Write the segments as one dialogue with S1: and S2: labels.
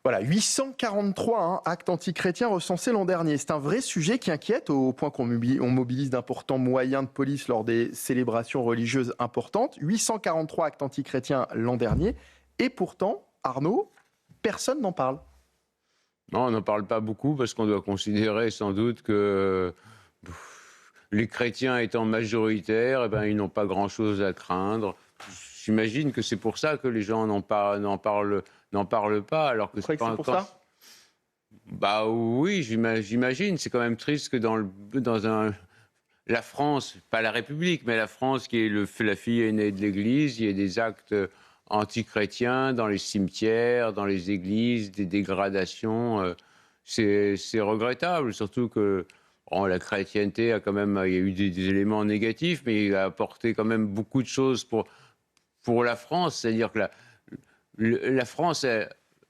S1: Voilà, 843 actes antichrétiens recensés l'an dernier. C'est un vrai sujet qui inquiète au point qu'on mobilise d'importants moyens de police lors des célébrations religieuses importantes. 843 actes antichrétiens l'an dernier. Et pourtant, Arnaud, personne n'en parle.
S2: Non, on n'en parle pas beaucoup parce qu'on doit considérer sans doute que les chrétiens étant majoritaires, eh ben, ils n'ont pas grand-chose à craindre. J'imagine que c'est pour ça que les gens n'en parlent pas. Alors que
S1: Vous croyez que c'est pour ça ?
S2: Bah oui, j'imagine. C'est quand même triste que la France, pas la République, mais la France qui est la fille aînée de l'Église, il y ait des actes anti-chrétiens dans les cimetières, dans les églises, des dégradations. C'est regrettable, surtout que la chrétienté a quand même, il y a eu des éléments négatifs, mais il a apporté quand même beaucoup de choses pour la France. C'est-à-dire que la France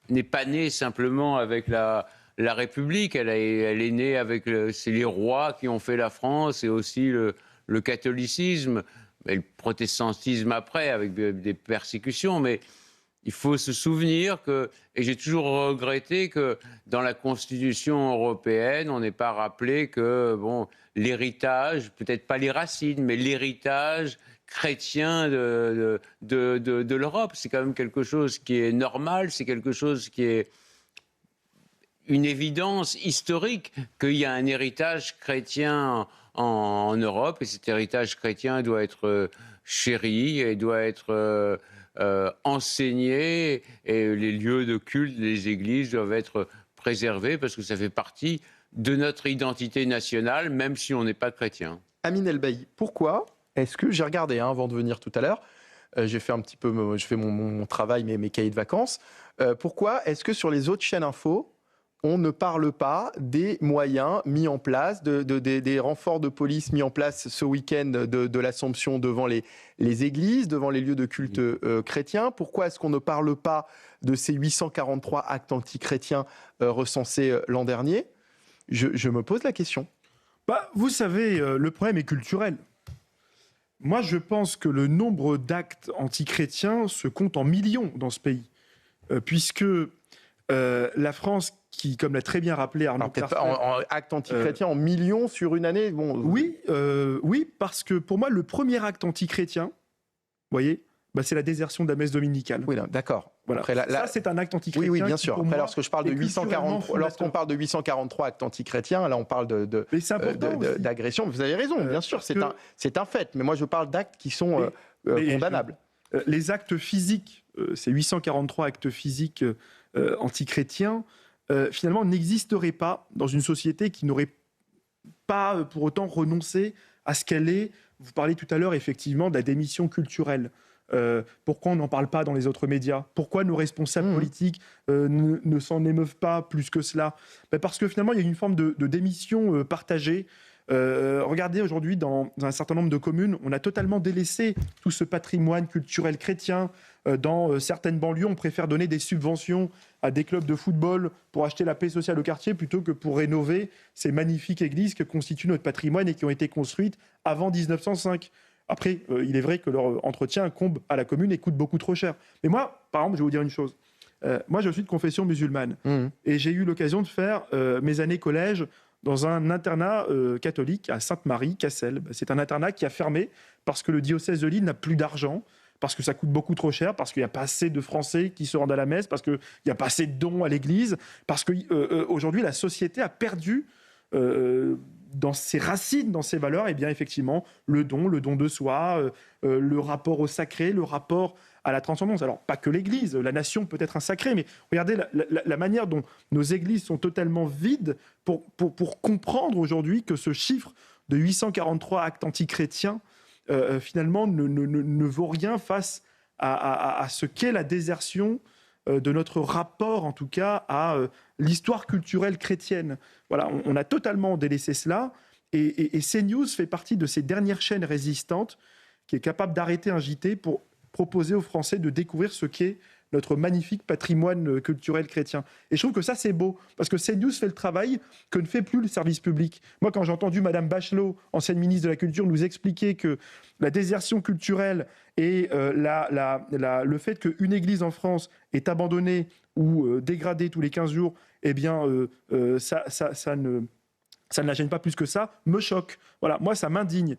S2: n'est pas née simplement avec la République, elle est née avec c'est les rois qui ont fait la France et aussi le catholicisme, et le protestantisme après avec des persécutions. Mais il faut se souvenir et j'ai toujours regretté que dans la Constitution européenne, on n'ait pas rappelé que l'héritage, peut-être pas les racines, mais l'héritage chrétien de l'Europe, c'est quand même quelque chose qui est normal, c'est quelque chose qui est une évidence historique qu'il y a un héritage chrétien en Europe, et cet héritage chrétien doit être chéri et doit être enseigné, et les lieux de culte, les églises doivent être préservés parce que ça fait partie de notre identité nationale, même si on n'est pas chrétien.
S1: Amine Elbaï, pourquoi est-ce que j'ai regardé avant de venir tout à l'heure, j'ai fait un petit peu, je fais mon travail, mes cahiers de vacances. Pourquoi est-ce que sur les autres chaînes info, on ne parle pas des moyens mis en place, des renforts de police mis en place ce week-end de l'Assomption devant les églises, devant les lieux de culte chrétiens? Pourquoi est-ce qu'on ne parle pas de ces 843 actes antichrétiens recensés l'an dernier? Je me pose la question.
S3: Vous savez, le problème est culturel. Moi, je pense que le nombre d'actes antichrétiens se compte en millions dans ce pays, puisque la France, qui, comme l'a très bien rappelé Arnaud
S1: Clarfer, en actes antichrétiens en millions sur une année.
S3: Oui, parce que pour moi, le premier acte antichrétien, vous voyez, c'est la désertion de la messe dominicale.
S1: Oui, d'accord.
S3: Voilà. Après, ça, c'est un acte antichrétien.
S1: Oui, bien sûr. Après, lorsqu'on parle de 843 actes antichrétiens, là, on parle d'agression. Vous avez raison, bien sûr, c'est un fait. Mais moi, je parle d'actes qui sont condamnables.
S3: Les actes physiques, ces 843 actes physiques antichrétiens, finalement, n'existeraient pas dans une société qui n'aurait pas pour autant renoncé à ce qu'elle est. Vous parlez tout à l'heure, effectivement, de la démission culturelle. Pourquoi on n'en parle pas dans les autres médias? Pourquoi nos responsables politiques ne s'en émeuvent pas plus que cela? Parce que finalement, il y a une forme de démission partagée. Regardez aujourd'hui, dans un certain nombre de communes, on a totalement délaissé tout ce patrimoine culturel chrétien. Dans certaines banlieues, on préfère donner des subventions à des clubs de football pour acheter la paix sociale au quartier plutôt que pour rénover ces magnifiques églises que constituent notre patrimoine et qui ont été construites avant 1905. Après, il est vrai que leur entretien incombe à la commune et coûte beaucoup trop cher. Mais moi, par exemple, je vais vous dire une chose. Moi, je suis de confession musulmane. Et j'ai eu l'occasion de faire mes années collège dans un internat catholique à Sainte-Marie, Cassel. C'est un internat qui a fermé parce que le diocèse de Lille n'a plus d'argent, parce que ça coûte beaucoup trop cher, parce qu'il n'y a pas assez de Français qui se rendent à la messe, parce qu'il n'y a pas assez de dons à l'église, parce qu'aujourd'hui, la société a perdu... dans ses racines, dans ses valeurs, et bien effectivement, le don de soi, le rapport au sacré, le rapport à la transcendance. Alors, pas que l'Église, la nation peut être un sacré, mais regardez la manière dont nos églises sont totalement vides pour comprendre aujourd'hui que ce chiffre de 843 actes antichrétiens, finalement, ne vaut rien face à ce qu'est la désertion de notre rapport, en tout cas, à l'histoire culturelle chrétienne. Voilà, on a totalement délaissé cela, et CNews fait partie de ces dernières chaînes résistantes qui est capable d'arrêter un JT pour proposer aux Français de découvrir ce qu'est notre magnifique patrimoine culturel chrétien. Et je trouve que ça, c'est beau, parce que CNews fait le travail que ne fait plus le service public. Moi, quand j'ai entendu Madame Bachelot, ancienne ministre de la Culture, nous expliquer que la désertion culturelle et le fait qu'une église en France est abandonnée ou dégradée tous les 15 jours, eh bien, ça ne la gêne pas plus que ça, me choque. Voilà, moi, ça m'indigne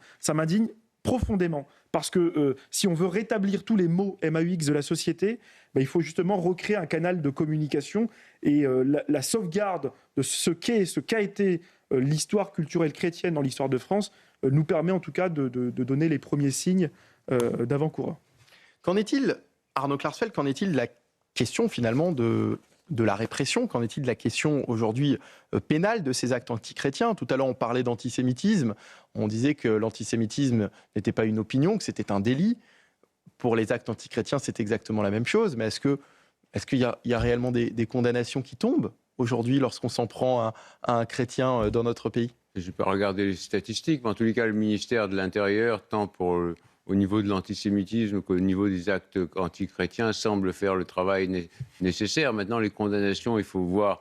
S3: profondément. Parce que si on veut rétablir tous les mots MAUX de la société, il faut justement recréer un canal de communication et la sauvegarde de ce qu'a été l'histoire culturelle chrétienne dans l'histoire de France nous permet en tout cas de donner les premiers signes d'avant-coureur.
S1: Qu'en est-il, Arnaud Klarsfeld, qu'en est-il de la question finalement de la répression? Qu'en est-il de la question aujourd'hui pénale de ces actes antichrétiens? Tout à l'heure, on parlait d'antisémitisme. On disait que l'antisémitisme n'était pas une opinion, que c'était un délit. Pour les actes antichrétiens, c'est exactement la même chose. Mais est-ce qu'il y a réellement des condamnations qui tombent aujourd'hui lorsqu'on s'en prend à un chrétien dans notre pays?
S2: Je n'ai pas regardé les statistiques, mais en tous les cas, le ministère de l'Intérieur, tant au niveau de l'antisémitisme qu'au niveau des actes antichrétiens, semble faire le travail nécessaire. Maintenant, les condamnations, il faut voir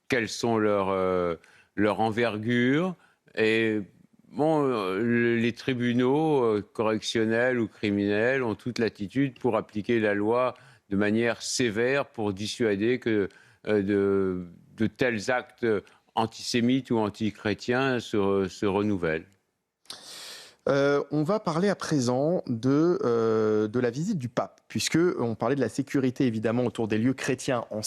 S2: quelles sont leur envergure. Et bon, les tribunaux correctionnels ou criminels ont toute l'attitude pour appliquer la loi de manière sévère pour dissuader que de tels actes antisémites ou antichrétiens se renouvellent.
S1: On va parler à présent de la visite du pape, puisqu'on parlait de la sécurité évidemment autour des lieux chrétiens en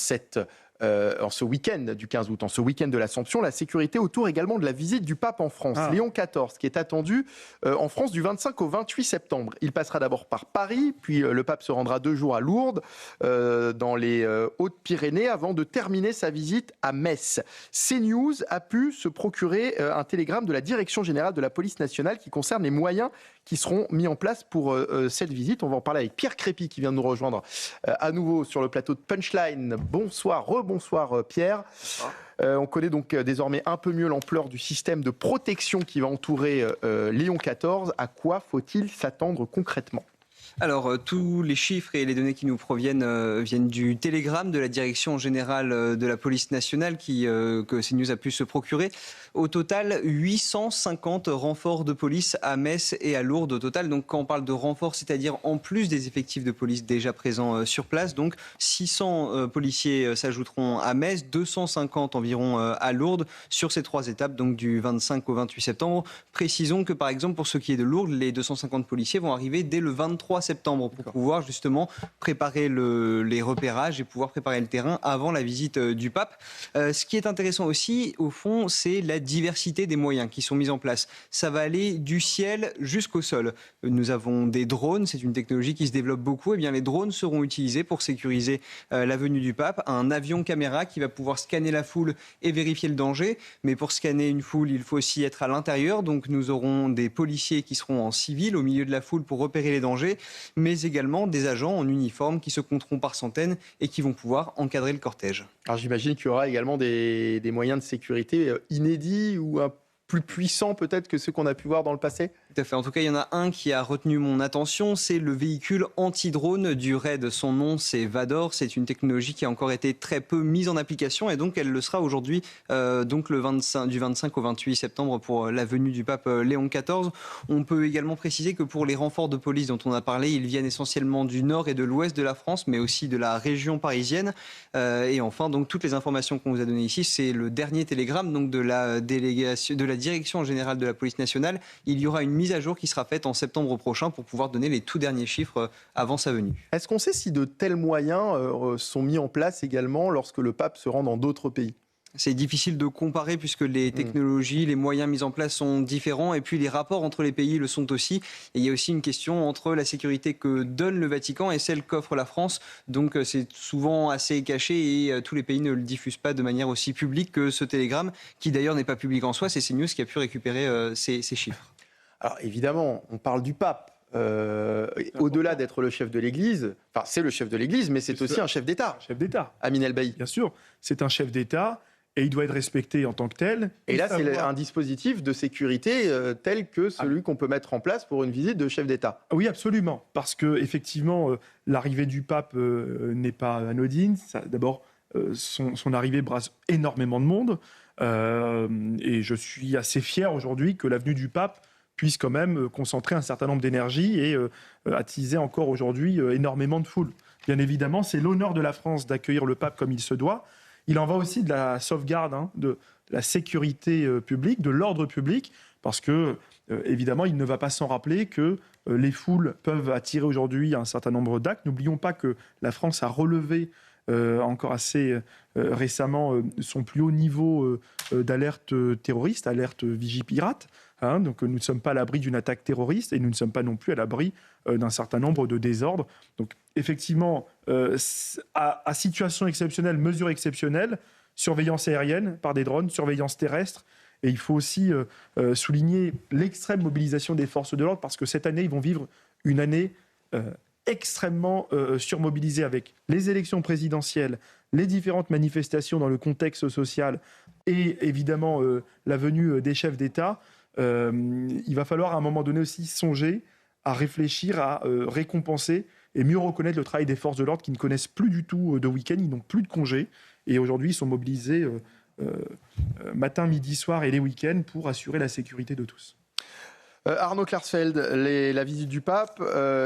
S1: ce week-end du 15 août, en ce week-end de l'Assomption, la sécurité autour également de la visite du pape en France, Léon XIV, qui est attendu en France du 25 au 28 septembre. Il passera d'abord par Paris, puis le pape se rendra 2 jours à Lourdes, dans les Hautes-Pyrénées, avant de terminer sa visite à Metz. CNews a pu se procurer un télégramme de la Direction générale de la police nationale qui concerne les moyens qui seront mis en place pour cette visite. On va en parler avec Pierre Crépy qui vient de nous rejoindre à nouveau sur le plateau de Punchline. Bonsoir Pierre. On connaît donc désormais un peu mieux l'ampleur du système de protection qui va entourer Léon XIV. À quoi faut-il s'attendre concrètement ?
S4: Alors, tous les chiffres et les données qui nous proviennent viennent du télégramme de la Direction générale de la police nationale que CNews a pu se procurer. Au total, 850 renforts de police à Metz et à Lourdes au total. Donc, quand on parle de renforts, c'est-à-dire en plus des effectifs de police déjà présents sur place. Donc, 600 policiers s'ajouteront à Metz, 250 environ à Lourdes sur ces 3 étapes, donc du 25 au 28 septembre. Précisons que, par exemple, pour ce qui est de Lourdes, les 250 policiers vont arriver dès le 23 septembre pour pouvoir justement préparer les repérages et pouvoir préparer le terrain avant la visite du pape. Ce qui est intéressant aussi, au fond, c'est la diversité des moyens qui sont mis en place. Ça va aller du ciel jusqu'au sol. Nous avons des drones, c'est une technologie qui se développe beaucoup. Eh bien, les drones seront utilisés pour sécuriser la venue du pape. Un avion caméra qui va pouvoir scanner la foule et vérifier le danger. Mais pour scanner une foule, il faut aussi être à l'intérieur. Donc, nous aurons des policiers qui seront en civil au milieu de la foule pour repérer les dangers, mais également des agents en uniforme qui se compteront par centaines et qui vont pouvoir encadrer le cortège.
S1: Alors j'imagine qu'il y aura également des moyens de sécurité inédits ou plus puissants peut-être que ceux qu'on a pu voir dans le passé ?
S4: Tout à fait. En tout cas, il y en a un qui a retenu mon attention, c'est le véhicule anti-drone du RAID. Son nom, c'est Vador. C'est une technologie qui a encore été très peu mise en application et donc elle le sera aujourd'hui, donc du 25 au 28 septembre pour la venue du pape Léon XIV. On peut également préciser que pour les renforts de police dont on a parlé, ils viennent essentiellement du nord et de l'ouest de la France, mais aussi de la région parisienne. Et enfin, donc toutes les informations qu'on vous a données ici, c'est le dernier télégramme donc de la Direction générale de la police nationale. Il y aura une mise à jour qui sera faite en septembre prochain pour pouvoir donner les tout derniers chiffres avant sa venue.
S1: Est-ce qu'on sait si de tels moyens sont mis en place également lorsque le pape se rend dans d'autres pays ?
S4: C'est difficile de comparer puisque les technologies, les moyens mis en place sont différents et puis les rapports entre les pays le sont aussi. Et il y a aussi une question entre la sécurité que donne le Vatican et celle qu'offre la France. Donc c'est souvent assez caché et tous les pays ne le diffusent pas de manière aussi publique que ce télégramme, qui d'ailleurs n'est pas public en soi. C'est CNews qui a pu récupérer ces chiffres.
S1: Alors évidemment, on parle du pape. Au-delà d'être le chef de l'Église, enfin c'est le chef de l'Église, mais c'est aussi un chef d'État.
S3: Chef d'État.
S1: Amine El Bailly.
S3: Bien sûr, c'est un chef d'État. et il doit être respecté en tant que tel.
S1: Et là, c'est
S3: savoir-
S1: un dispositif de sécurité tel que celui qu'on peut mettre en place pour une visite de chef d'État.
S3: Oui, absolument, parce que effectivement, l'arrivée du pape n'est pas anodine. D'abord, son arrivée brasse énormément de monde, et je suis assez fier aujourd'hui que l'avenue du pape puisse quand même concentrer un certain nombre d'énergies et attiser encore aujourd'hui énormément de foule. Bien évidemment, c'est l'honneur de la France d'accueillir le pape comme il se doit. Il en va aussi de la sauvegarde, de la sécurité publique, de l'ordre public, parce que, évidemment, il ne va pas s'en rappeler que les foules peuvent attirer aujourd'hui un certain nombre d'actes. N'oublions pas que la France a relevé encore assez récemment son plus haut niveau d'alerte terroriste, alerte Vigipirate. Donc nous ne sommes pas à l'abri d'une attaque terroriste et nous ne sommes pas non plus à l'abri d'un certain nombre de désordres. Donc effectivement, à situation exceptionnelle, mesure exceptionnelle, surveillance aérienne par des drones, surveillance terrestre. Et il faut aussi souligner l'extrême mobilisation des forces de l'ordre, parce que cette année, ils vont vivre une année extrêmement surmobilisée, avec les élections présidentielles, les différentes manifestations dans le contexte social et évidemment la venue des chefs d'État. Il va falloir à un moment donné aussi songer à réfléchir à récompenser et mieux reconnaître le travail des forces de l'ordre qui ne connaissent plus du tout de week-end, ils n'ont plus de congés et aujourd'hui ils sont mobilisés matin, midi, soir et les week-ends pour assurer la sécurité de tous.
S1: Arnaud Klarsfeld, la visite du pape,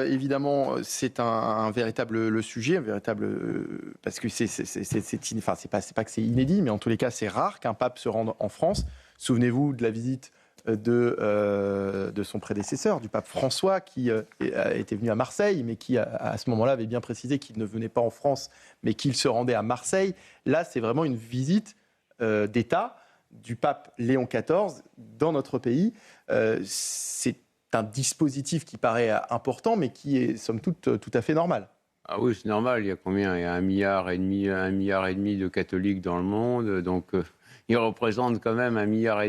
S1: évidemment, c'est un véritable sujet, parce que c'est pas que c'est inédit, mais en tous les cas, c'est rare qu'un pape se rende en France. Souvenez-vous de la visite de son prédécesseur, du pape François, qui était venu à Marseille, mais qui, à ce moment-là, avait bien précisé qu'il ne venait pas en France, mais qu'il se rendait à Marseille. Là, c'est vraiment une visite d'État du pape Léon XIV dans notre pays. C'est un dispositif qui paraît important, mais qui est, somme toute, tout à fait normal.
S2: Ah oui, c'est normal. Il y a combien ? Il y a 1,5 milliard de catholiques dans le monde. Donc, ils représentent quand même 1,5 milliard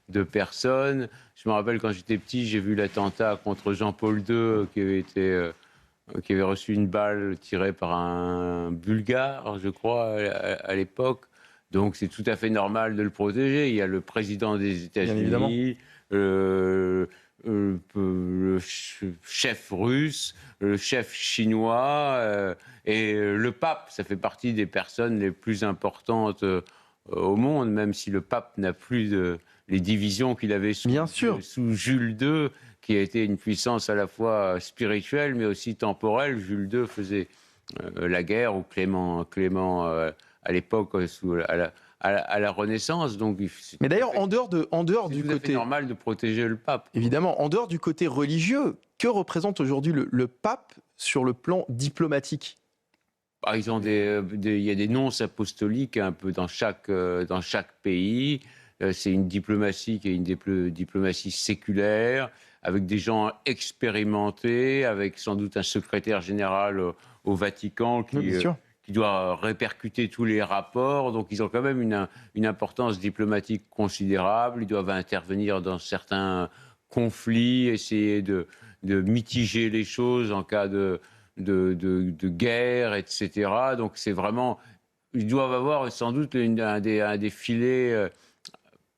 S2: de personnes. Je me rappelle, quand j'étais petit, j'ai vu l'attentat contre Jean-Paul II qui avait reçu une balle tirée par un Bulgare, je crois, à l'époque. Donc, c'est tout à fait normal de le protéger. Il y a le président des États-Unis, le chef russe, le chef chinois et le pape. Ça fait partie des personnes les plus importantes au monde, même si le pape n'a plus les divisions qu'il avait sous Jules II, qui a été une puissance à la fois spirituelle mais aussi temporelle. Jules II faisait la guerre, ou Clément à l'époque, à la Renaissance. Donc,
S1: mais d'ailleurs, en dehors du côté
S2: normal de protéger le pape.
S1: Évidemment, en dehors du côté religieux, que représente aujourd'hui le pape sur le plan diplomatique ?
S2: Il y a des nonces apostoliques un peu dans chaque pays. C'est une diplomatie qui est une diplomatie séculaire, avec des gens expérimentés, avec sans doute un secrétaire général au Vatican qui doit répercuter tous les rapports. Donc, ils ont quand même une importance diplomatique considérable. Ils doivent intervenir dans certains conflits, essayer de mitiger les choses en cas de guerre, etc. Donc, c'est vraiment... Ils doivent avoir sans doute un des filets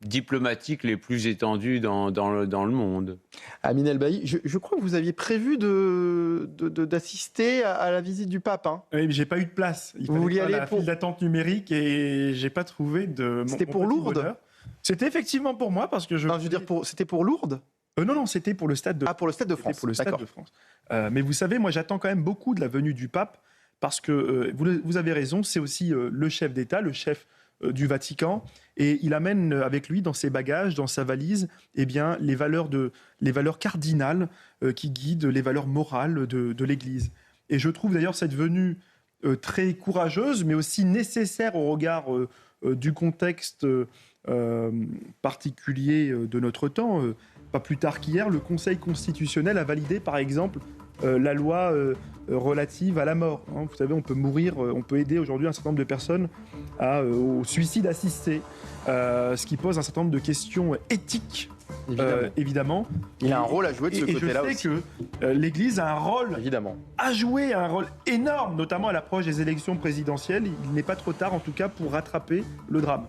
S2: diplomatiques les plus étendus dans le monde.
S1: Amine El-Bailly, je crois que vous aviez prévu d'assister à la visite du pape. Hein.
S3: Oui, mais j'ai pas eu de place. Il
S1: vous vouliez aller
S3: la file d'attente numérique et j'ai pas trouvé de.
S1: C'était pour Lourdes bonheur.
S3: C'était effectivement pour moi parce que
S1: c'était pour Lourdes.
S3: Non, c'était pour le Stade de.
S1: Pour le Stade de France.
S3: Pour le Stade de France. Mais vous savez, moi, j'attends quand même beaucoup de la venue du pape parce que vous avez raison, c'est aussi le chef d'État, le chef du Vatican, et il amène avec lui dans ses bagages, dans sa valise, les valeurs cardinales qui guident les valeurs morales de l'Église. Et je trouve d'ailleurs cette venue très courageuse, mais aussi nécessaire au regard du contexte particulier de notre temps. Pas plus tard qu'hier, le Conseil constitutionnel a validé, par exemple, la loi relative à la mort. Vous savez, on peut mourir, on peut aider aujourd'hui un certain nombre de personnes au suicide assisté, ce qui pose un certain nombre de questions éthiques. Évidemment.
S1: Il a un rôle à jouer de ce côté-là aussi.
S3: Et je sais que l'Église a un rôle à jouer, un rôle énorme, notamment à l'approche des élections présidentielles. Il n'est pas trop tard, en tout cas, pour rattraper le drame.